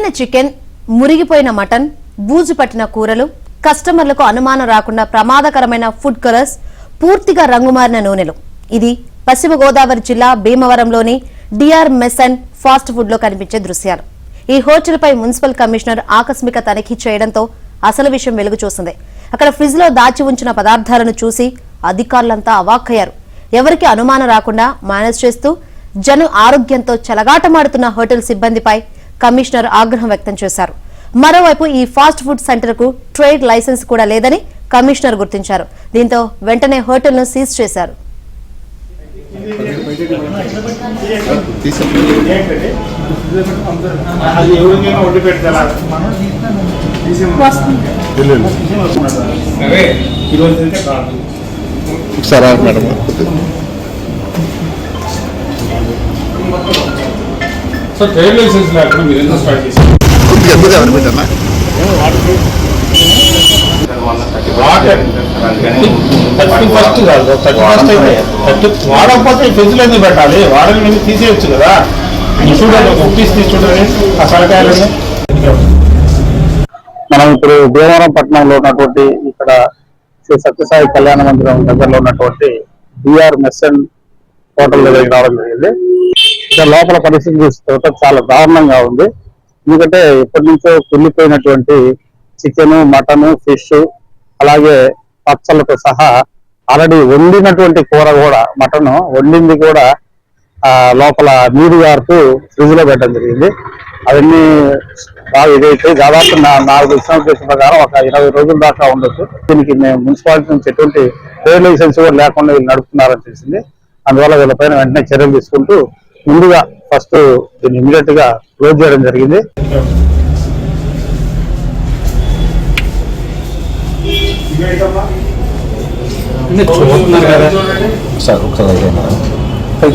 పాడైన chicken, మురిగిపోయిన mutton, బూజు పట్టిన కూరలు, కస్టమర్లకు అనుమానం రాకుండా ప్రమాదకరమైన ఫుడ్ కలర్స్, పూర్తిగా రంగుమారిన నూనెలు. ఇది పశ్చిమ గోదావరి జిల్లా భీమవరంలోని DR mess and fast food లో కనిపించే దృశ్యాలు. ఈ హోటల్ పై మున్సిపల్ కమిషనర్ ఆకస్మిక తనిఖీ చేయడంతో అసలు విషయం వెలుగు చూసింది. అక్కడ ఫ్రిడ్జ్ లో దాచి ఉంచిన పదార్థాలను చూసి అధికారులంతా అవాక్కయ్యారు. ఎవరికి అనుమానం రాకుండా మేనేజ్ చేస్తూ జనం ఆరోగ్యంతో చెలగాటమాడుతున్న హోటల్ సిబ్బందిపై కమిషనర్ ఆగ్రహం వ్యక్తం చేశారు. మరోవైపు ఈ ఫాస్ట్ ఫుడ్ సెంటర్ కు ట్రేడ్ లైసెన్స్ కూడా లేదని కమిషనర్ గుర్తించారు. దీంతో వెంటనే హోటల్ ను సీజ్ చేశారు. సో ట్రేడ్ లైసెన్స్ లేకుండా మీరు ఎంత స్టార్ట్ చేశారు? ఫస్ట్ కాదు, 31st అయితే వాడకపోతే ఫ్రిడ్జ్లో ఎందుకు పెట్టాలి? వాడని మీద తీసేయచ్చు కదా. చూడండి, ఒక పీస్ తీసి చూడండి ఆ సరకాయలని. మనం ఇప్పుడు భీమవరం పట్టణంలో ఉన్నటువంటి ఇక్కడ శ్రీ సత్యసాయి కళ్యాణ మందిరం దగ్గరలో ఉన్నటువంటి డిఆర్ మెస్ అండ్ హోటల్ దగ్గరికి రావడం జరిగింది. ఇక్కడ లోపల పరిస్థితి చూస్తే చాలా దారుణంగా ఉంది. ఎందుకంటే ఇప్పటి నుంచో కుళ్ళిపోయినటువంటి చికెన్, మటన్, ఫిష్, అలాగే పచ్చళ్ళతో సహా ఆల్రెడీ వండినటువంటి కూర కూడా, మటన్ వండింది కూడా లోపల నీరు గారుతూ ఫ్రిడ్జ్ లో పెట్టడం జరిగింది. అవన్నీ బాగా ఇదైతే దాదాపు నాకు ఇచ్చిన ఉద్దేశం ప్రకారం ఒక 20 రోజుల దాకా ఉండొచ్చు. దీనికి మేము మున్సిపాలిటీ నుంచి ఎటువంటి ట్రేడ్ లైసెన్స్ కూడా లేకుండా వీళ్ళు నడుపుతున్నారని తెలిసింది. అందువల్ల వీళ్ళపైన వెంటనే చర్యలు తీసుకుంటూ ముందుగా ఫస్ట్ దీన్ని ఇమీడియట్ గా క్లోజ్ చేయడం జరిగింది. ఫ్రై